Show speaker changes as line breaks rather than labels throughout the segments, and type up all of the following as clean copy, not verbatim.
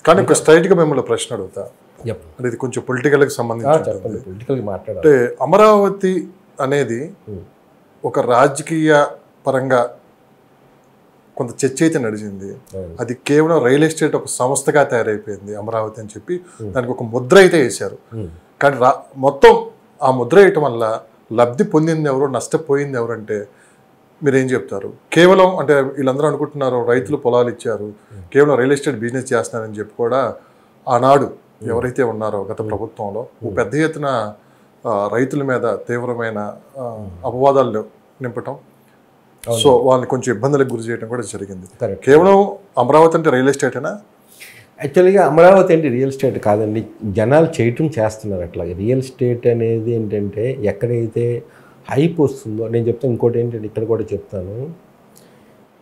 కానీ ఒక స్ట్రైట్గా మిమ్మల్ని ప్రశ్న అడుగుతా, అంటే ఇది కొంచెం పొలిటికల్కి సంబంధించి.
పొలిటికల్ మాట్లాడాలి.
అంటే అమరావతి అనేది ఒక రాజకీయ పరంగా కొంత చర్చ అయితే నడిచింది. అది కేవలం రియల్ ఎస్టేట్ ఒక సంస్థగా తయారైపోయింది అమరావతి అని చెప్పి దానికి ఒక ముద్ర అయితే వేశారు. కానీ మొత్తం ఆ ముద్ర వేయటం వల్ల లబ్ధి పొందింది ఎవరు, నష్టపోయింది ఎవరంటే మీరేం చెప్తారు? కేవలం అంటే వీళ్ళందరూ అనుకుంటున్నారు రైతులు పొలాలు ఇచ్చారు, కేవలం రియల్ ఎస్టేట్ బిజినెస్ చేస్తున్నారని చెప్పి కూడా ఆనాడు ఎవరైతే ఉన్నారో గత ప్రభుత్వంలో పెద్ద ఎత్తున రైతుల మీద తీవ్రమైన అపవాదాలు నింపటం, సో వాళ్ళని కొంచెం ఇబ్బందులకు గురి చేయడం కూడా జరిగింది. కేవలం అమరావతి అంటే రియల్ ఎస్టేటేనా?
యాక్చువల్గా అమరావతి అంటే రియల్ ఎస్టేట్ కాదండి, జనాలు చేయటం చేస్తున్నారు అట్లాగే. రియల్ ఎస్టేట్ అనేది ఏంటంటే ఎక్కడైతే హైప్ వస్తుందో, నేను చెప్తాను. ఇంకోటి ఏంటంటే ఇక్కడ కూడా చెప్తాను,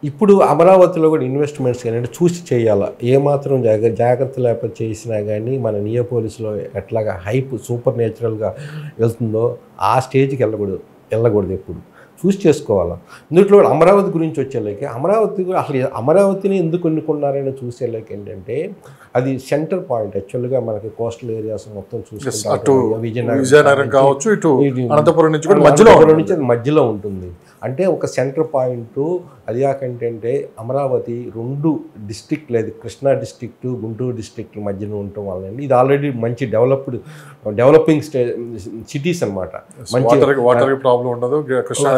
ఇప్పుడు అమరావతిలో కూడా ఇన్వెస్ట్మెంట్స్ ఏంటంటే చూసి చేయాలా. ఏమాత్రం జాగ్రత్త లేకపోతే చేసినా కానీ మన నియోపోలిస్లో ఎట్లాగా హైప్ సూపర్ నేచురల్గా వెళ్తుందో ఆ స్టేజ్కి వెళ్ళకూడదు ఎప్పుడు చూసి చేసుకోవాలా. ఇందులో అమరావతి గురించి వచ్చేలాకి అమరావతి అసలు అమరావతిని ఎందుకు ఎన్నుకున్నారని చూసేలాకి ఏంటంటే అది సెంటర్ పాయింట్. యాక్చువల్గా మనకి కోస్టల్ ఏరియాస్ మొత్తం చూసుకుంటే
విజయనగరం కావచ్చు, ఇటు అనంతపురం నుంచి
అది మధ్యలో ఉంటుంది. అంటే ఒక సెంటర్ పాయింట్. అది కాకంటే అమరావతి 2 డిస్ట్రిక్ట్ లేదు, కృష్ణా డిస్ట్రిక్ట్, గుంటూరు డిస్ట్రిక్ట్ మధ్యన ఉండటం వల్ల ఇది ఆల్రెడీ మంచి డెవలపింగ్ సిటీస్ అనమాట.
వాటర్ ప్రాబ్లం ఉండదు,
కృష్ణా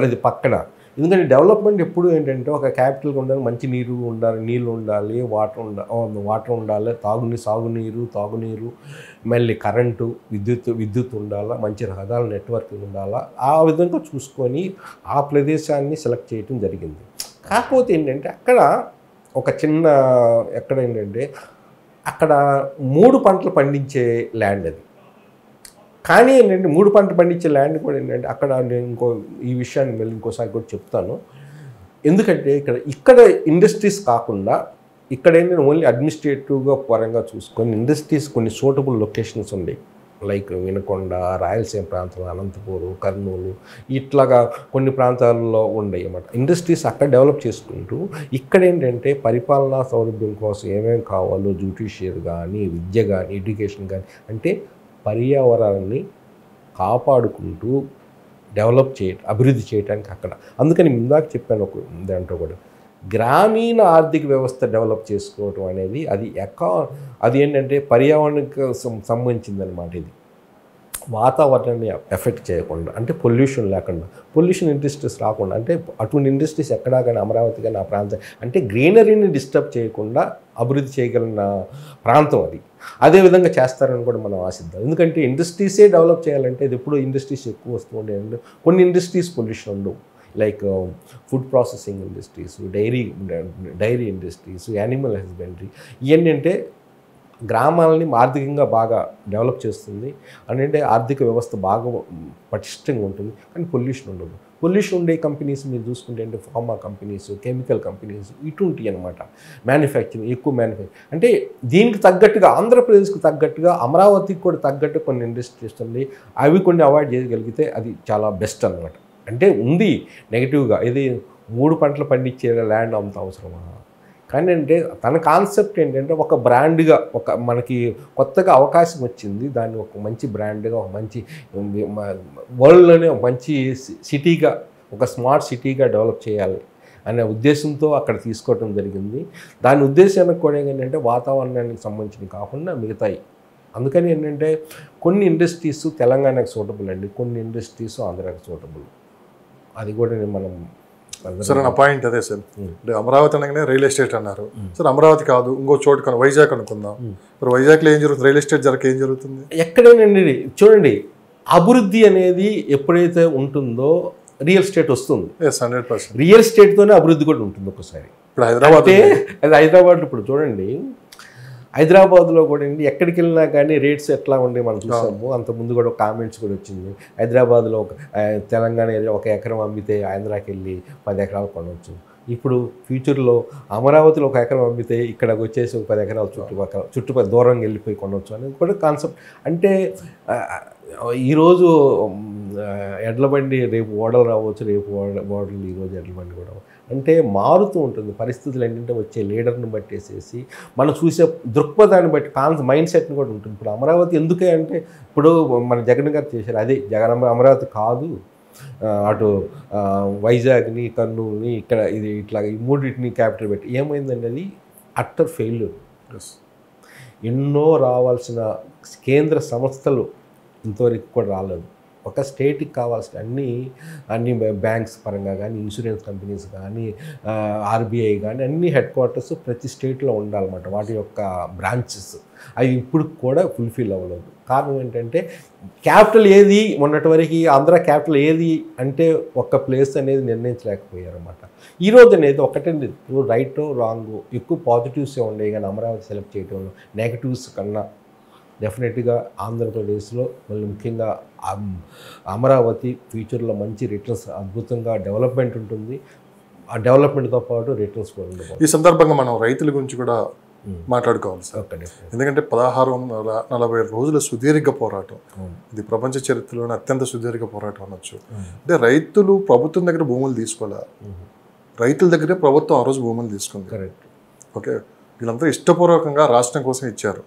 నది పక్కన. ఎందుకంటే డెవలప్మెంట్ ఎప్పుడు ఏంటంటే ఒక క్యాపిటల్గా ఉండాలి, మంచి నీళ్ళు ఉండాలి, వాటర్ ఉండాలి, తాగునీరు, మళ్ళీ కరెంటు, విద్యుత్ ఉండాలా, మంచి రహదారుల నెట్వర్క్ ఉండాలా. ఆ విధంగా చూసుకొని ఆ ప్రదేశాన్ని సెలెక్ట్ చేయడం జరిగింది. కాకపోతే ఏంటంటే అక్కడ ఒక చిన్న అక్కడ 3 పంటలు పండించే ల్యాండ్ అది. కానీ ఏంటంటే 3 పంటలు పండించే ల్యాండ్ కూడా ఏంటంటే అక్కడ నేను ఈ విషయాన్ని మళ్ళీ ఇంకోసారి కూడా చెప్తాను. ఎందుకంటే ఇక్కడ ఇండస్ట్రీస్ కాకుండా ఇక్కడ ఏంటంటే ఓన్లీ అడ్మినిస్ట్రేటివ్గా పరంగా చూసుకొని ఇండస్ట్రీస్ కొన్ని సూటబుల్ లొకేషన్స్ ఉన్నాయి. లైక్ వినకొండ, రాయలసీమ ప్రాంతంలో అనంతపూరు, కర్నూలు, ఇట్లాగా కొన్ని ప్రాంతాల్లో ఉన్నాయి అన్నమాట. ఇండస్ట్రీస్ అక్కడ డెవలప్ చేసుకుంటూ ఇక్కడ ఏంటంటే పరిపాలనా సౌలభ్యం కోసం ఏమేమి కావాలో జ్యుడిషియరీ కానీ, విద్య కానీ, ఎడ్యుకేషన్ కానీ, అంటే పర్యావరణాన్ని కాపాడుకుంటూ అభివృద్ధి చేయడానికి అక్కడ. అందుకని ఇందాక చెప్పాను ఒక దాంట్లో కూడా గ్రామీణ ఆర్థిక వ్యవస్థ డెవలప్ చేసుకోవటం అనేది అది ఏంటంటే పర్యావరణానికి సంబంధించిందనమాట. ఇది వాతావరణాన్ని ఎఫెక్ట్ చేయకుండా, అంటే పొల్యూషన్ లేకుండా, పొల్యూషన్ ఇండస్ట్రీస్ రాకుండా, అంటే అటువంటి ఇండస్ట్రీస్ ఎక్కడా కానీ అమరావతి కానీ ఆ ప్రాంతం అంటే గ్రీనరీని డిస్టర్బ్ చేయకుండా అభివృద్ధి చేయగలిగిన ప్రాంతం అది. అదేవిధంగా చేస్తారని కూడా మనం ఆశిద్దాం. ఎందుకంటే ఇండస్ట్రీసే డెవలప్ చేయాలంటే ఇది ఎప్పుడు ఇండస్ట్రీస్ ఎక్కువ వస్తూ ఉండే, కొన్ని ఇండస్ట్రీస్ పొల్యూషన్ ఉండవు. Like food processing industries, dairy industries, animal husbandry, ఇవన్నీ అంటే గ్రామాలని ఆర్థికంగా బాగా డెవలప్ చేస్తుంది. అంటే ఆర్థిక వ్యవస్థ బాగా పటిష్టంగా ఉంటుంది. కానీ పొల్యూషన్ ఉండదు. పొల్యూషన్ ఉండే కంపెనీస్ మీరు చూసుకుంటే అంటే ఫార్మా కంపెనీస్, కెమికల్ కంపెనీస్, ఇటువంటివి అనమాట. ఎక్కువ మ్యానుఫ్యాక్చరింగ్. అంటే దీనికి తగ్గట్టుగా ఆంధ్రప్రదేశ్కి తగ్గట్టుగా అమరావతికి కూడా తగ్గట్టు కొన్ని ఇండస్ట్రీస్ ఉన్నాయి. అవి కొన్ని అవాయిడ్ చేయగలిగితే అది చాలా బెస్ట్ అనమాట. అంటే ఉంది నెగిటివ్గా, ఇది 3 పంటలు పండించే ల్యాండ్ అంత అవసరమా? కానీ అంటే తన కాన్సెప్ట్ ఏంటంటే ఒక బ్రాండ్గా, మనకి కొత్తగా అవకాశం వచ్చింది, దాన్ని ఒక మంచి బ్రాండ్గా, ఒక మంచి వరల్డ్లోనే ఒక మంచి సిటీగా, ఒక స్మార్ట్ సిటీగా డెవలప్ చేయాలి అనే ఉద్దేశంతో అక్కడ తీసుకోవడం జరిగింది. దాని ఉద్దేశానికి కూడా ఏంటంటే వాతావరణానికి సంబంధించినవి కాకుండా మిగతాయి. అందుకని ఏంటంటే కొన్ని ఇండస్ట్రీస్ తెలంగాణకు సూటబుల్ అండి, కొన్ని ఇండస్ట్రీస్ ఆంధ్రాకి సూటబుల్. అది కూడా మనం
సార్ నా పాయింట్ అదే సార్. అంటే అమరావతి అనగానే రియల్ ఎస్టేట్ అన్నారు సార్. అమరావతి కాదు, ఇంకో చోటు వైజాగ్ అనుకుందాం. మరి వైజాగ్లో ఏం జరుగుతుంది? రియల్ ఎస్టేట్ ఏం జరుగుతుంది?
ఎక్కడేనండి చూడండి, అభివృద్ధి అనేది ఎప్పుడైతే ఉంటుందో రియల్ ఎస్టేట్ వస్తుంది.
100%.
రియల్ ఎస్టేట్తోనే అభివృద్ధి కూడా ఉంటుంది ఒకసారి.
ఇప్పుడు
హైదరాబాద్ ఇప్పుడు చూడండి, హైదరాబాద్లో కూడా అండి ఎక్కడికి వెళ్ళినా కానీ రేట్స్ ఎట్లా ఉండే మనం చూసాము. అంతకుముందు కూడా కామెంట్స్ కూడా వచ్చింది. హైదరాబాద్లో తెలంగాణ ఏరియా 1 ఎకరం అమ్మితే ఆంధ్రాకి వెళ్ళి 10 ఎకరాలు కొనవచ్చు. ఇప్పుడు ఫ్యూచర్లో అమరావతిలో 1 ఎకరం అమ్మితే ఇక్కడికి వచ్చేసి 10 ఎకరాలు చుట్టుపక్కల దూరంగా వెళ్ళిపోయి కొనవచ్చు అనేది కూడా కాన్సెప్ట్. అంటే ఈరోజు ఎడ్ల బండి రేపు ఓడలు రావచ్చు, రేపు ఓడలు ఈరోజు ఎడ్ల బండి కూడా అంటే మారుతూ ఉంటుంది. పరిస్థితులు ఏంటంటే వచ్చే లీడర్ని బట్టేసేసి మనం చూసే దృక్పథాన్ని బట్టి మైండ్ సెట్ని కూడా ఉంటుంది. ఇప్పుడు అమరావతి ఎందుకే అంటే ఇప్పుడు మన జగన్ గారు చేశారు, అదే అమరావతి కాదు, అటు వైజాగ్ని, కర్నూలుని, ఇక్కడ ఇది ఇట్లా ఈ మూడింటిని క్యాపిటల్ పెట్టి ఏమైందండి, అది అట్టర్ ఫెయిల్యూర్. ఎన్నో రావాల్సిన కేంద్ర సంస్థలు ఇంతవరకు కూడా రాలేదు. ఒక స్టేట్కి కావాల్సిన అన్ని బ్యాంక్స్ పరంగా కానీ, ఇన్సూరెన్స్ కంపెనీస్ కానీ, ఆర్బీఐ కానీ అన్ని హెడ్ క్వార్టర్స్ ప్రతి స్టేట్లో ఉండాలన్నమాట, వాటి యొక్క బ్రాంచెస్. అవి ఇప్పుడు కూడా ఫుల్ఫిల్ అవ్వలేదు. కారణం ఏంటంటే క్యాపిటల్ ఏది, మొన్నటి వరకు ఆంధ్ర క్యాపిటల్ ఏది అంటే ఒక్క ప్లేస్ అనేది నిర్ణయించలేకపోయారన్నమాట. ఈరోజు అనేది ఒకటండి, రైట్ రాంగ్, ఎక్కువ పాజిటివ్సే ఉండేవి కానీ అమరావతి సెలెక్ట్ చేయడంలో నెగటివ్స్ కన్నా డెఫినెట్గా ఆంధ్రప్రదేశ్లో మళ్ళీ ముఖ్యంగా అమరావతి ఫ్యూచర్లో మంచి రిటర్న్స్, అద్భుతంగా డెవలప్మెంట్ ఉంటుంది. ఆ డెవలప్మెంట్తో పాటు రిటర్న్స్ కూడా ఉండదు.
ఈ సందర్భంగా మనం రైతుల గురించి కూడా మాట్లాడుకోవాలి సార్. ఎందుకంటే 1640 రోజుల సుదీర్ఘ పోరాటం, ఇది ప్రపంచ చరిత్రలోనే అత్యంత సుదీర్ఘ పోరాటం అనొచ్చు. అంటే రైతులు ప్రభుత్వం దగ్గర భూములు తీసుకోలే, రైతుల దగ్గరే ప్రభుత్వం ఆ రోజు భూములు తీసుకుంది.
కరెక్ట్.
ఓకే, వీళ్ళంతా ఇష్టపూర్వకంగా రాష్ట్రం కోసం ఇచ్చారు.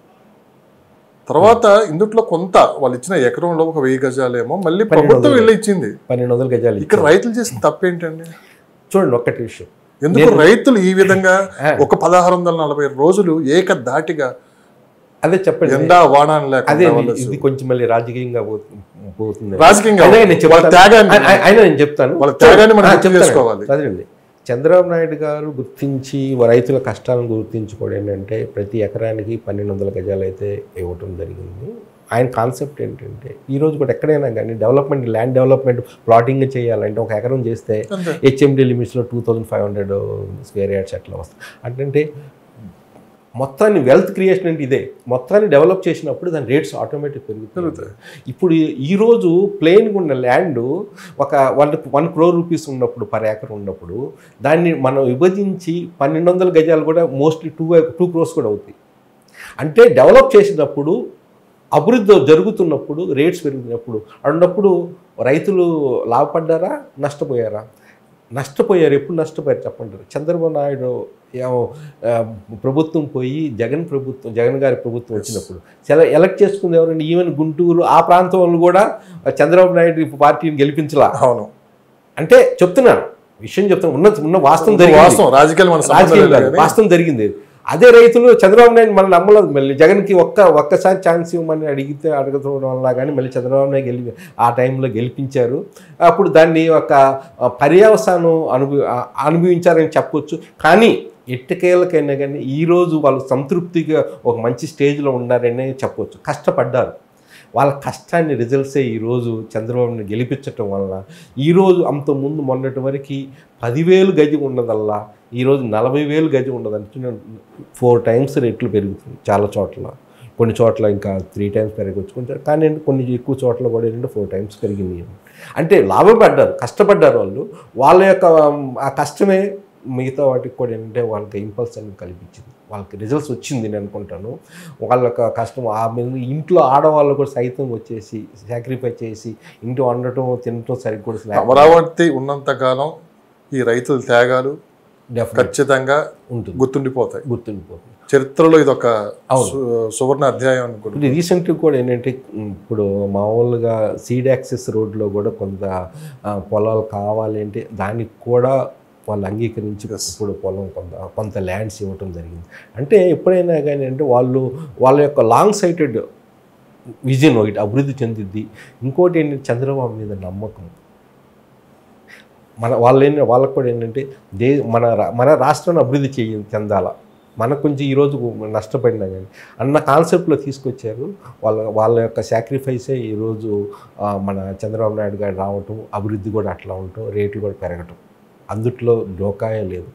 తర్వాత ఇందుట్లో కొంత వాళ్ళు ఇచ్చిన ఎకరంలో ఒక 1000 గజాలేమో మళ్ళీ ప్రభుత్వం వెళ్ళి ఇచ్చింది,
1200 గజాలు.
ఇక్కడ రైతులు చేసిన తప్పేంటండి?
చూడండి ఒక్కటి విషయం,
ఎందుకు రైతులు ఈ విధంగా ఒక 1640 రోజులు ఏకధాటిగా
అదే చెప్పండి,
ఎండా వాన
అదే ఇది కొంచెం మళ్ళీ రాజకీయంగా పోతుంది.
రాజకీయంగా
నేను చెప్తాను,
వాళ్ళ త్యాగాన్ని మనం చేసుకోవాలి.
అదేండి, చంద్రబాబు నాయుడు గారు గుర్తించి రైతుల కష్టాలను గుర్తించుకోవడం ఏంటంటే ప్రతి ఎకరానికి 1200 గజాలు అయితే ఇవ్వటం జరిగింది. ఆయన కాన్సెప్ట్ ఏంటంటే ఈరోజు కూడా ఎక్కడైనా కానీ డెవలప్మెంట్, ల్యాండ్ డెవలప్మెంట్ ప్లాటింగ్ చేయాలంటే ఒక ఎకరం చేస్తే హెచ్ఎండి లిమిట్స్లో 2500 స్క్వేర్ యార్డ్స్ ఎట్లా వస్తాయి అంటే మొత్తాన్ని వెల్త్ క్రియేషన్ అంటే ఇదే, మొత్తాన్ని డెవలప్ చేసినప్పుడు దాని రేట్స్ ఆటోమేటిక్ పెరుగుతాయి. ఇప్పుడు ఈరోజు ప్లెయిన్గా ఉన్న ల్యాండ్ ఒక 1 crore రూపీస్ ఉన్నప్పుడు పర్ ఏకర్ ఉన్నప్పుడు దాన్ని మనం విభజించి 1200 గజాలు కూడా మోస్ట్లీ 2 crores కూడా అవుతాయి. అంటే డెవలప్ చేసినప్పుడు, అభివృద్ధి జరుగుతున్నప్పుడు, రేట్స్ పెరుగుతున్నప్పుడు అన్నప్పుడు రైతులు లాభపడ్డారా, నష్టపోయారా? నష్టపోయారు. ఎప్పుడు నష్టపోయారు చెప్పంటారు? చంద్రబాబు నాయుడు ప్రభుత్వం పోయి జగన్ గారి ప్రభుత్వం వచ్చినప్పుడు ఎలక్ట్ చేసుకుంది ఎవరండి? ఈవెన్ గుంటూరు ఆ ప్రాంతంలో కూడా చంద్రబాబు నాయుడు పార్టీని గెలిపించలా.
అవును,
అంటే చెప్తున్నాను, విషయం చెప్తాను, ఉన్న వాస్తవం వాస్తవం జరిగింది. అదే రైతులు చంద్రబాబు నాయుడు మళ్ళీ నమ్మలేదు. మళ్ళీ జగన్కి ఒక్కసారి ఛాన్స్ ఇవ్వమని అడుగుతున్న వల్ల కానీ మళ్ళీ చంద్రబాబు నాయుడు ఆ టైంలో గెలిపించారు. అప్పుడు దాన్ని ఒక పర్యవసానం అనుభవించారని చెప్పొచ్చు. కానీ ఎట్టకేళ్ళకైనా కానీ ఈరోజు వాళ్ళు సంతృప్తిగా ఒక మంచి స్టేజ్లో ఉన్నారని చెప్పొచ్చు. కష్టపడ్డారు, వాళ్ళ కష్టాన్ని రిజల్ట్సే ఈరోజు చంద్రబాబుని గెలిపించటం వలన ఈరోజు అంతకుముందు మొన్నటి వరకు 10,000 గజి ఉన్నదల్లా ఈరోజు 40,000 గజి ఉన్నదంటే 4 times రేట్లు పెరుగుతుంది. చాలా చోట్ల, కొన్ని చోట్ల ఇంకా 3 times పెరగొచ్చుకుంటారు. కానీ కొన్ని ఎక్కువ చోట్ల కూడా ఏంటంటే 4 times పెరిగింది. అంటే లాభపడ్డారు, కష్టపడ్డారు వాళ్ళు. వాళ్ళ యొక్క ఆ కష్టమే మిగతా వాటికి కూడా ఏంటంటే వాళ్ళకి ఇంపల్స్ అనేది కల్పించింది, వాళ్ళకి రిజల్ట్స్ వచ్చింది నేను అనుకుంటాను. వాళ్ళకి కష్టం ఇంట్లో ఆడవాళ్ళు కూడా సైతం వచ్చేసి సాక్రిఫై చేసి ఇంటి వండటం తినటం సరిగ్గా కూడా.
అమరావతి ఉన్నంతకాలం ఈ రైతుల త్యాగాలు ఖచ్చితంగా గుర్తుండిపోతాయి. చరిత్రలో ఇది ఒక సువర్ణ అధ్యాయం అనుకుంటుంది.
రీసెంట్గా కూడా ఏంటంటే ఇప్పుడు మామూలుగా సీడ్ యాక్సెస్ రోడ్లో కూడా కొంత పొలాలు కావాలి అంటే దానికి కూడా వాళ్ళు అంగీకరించి ఇప్పుడు పొలం కొంత ల్యాండ్స్ ఇవ్వటం జరిగింది. అంటే ఎప్పుడైనా కానీ అంటే వాళ్ళ యొక్క లాంగ్ సైటెడ్ విజన్ ఒకటి అభివృద్ధి చెందిద్ది. ఇంకోటి ఏంటంటే చంద్రబాబు మీద నమ్మకం. వాళ్ళకు కూడా ఏంటంటే మన రాష్ట్రాన్ని అభివృద్ధి చెందాలా, మనకు కొంచెం ఈరోజు నష్టపడినా కానీ అన్న కాన్సెప్ట్లో తీసుకొచ్చారు. వాళ్ళ యొక్క సాక్రిఫైసే ఈరోజు మన చంద్రబాబు నాయుడు గారు రావటం, అభివృద్ధి కూడా అట్లా ఉండటం, రేట్లు కూడా పెరగటం, అందుట్లో డోకాయే లేదు.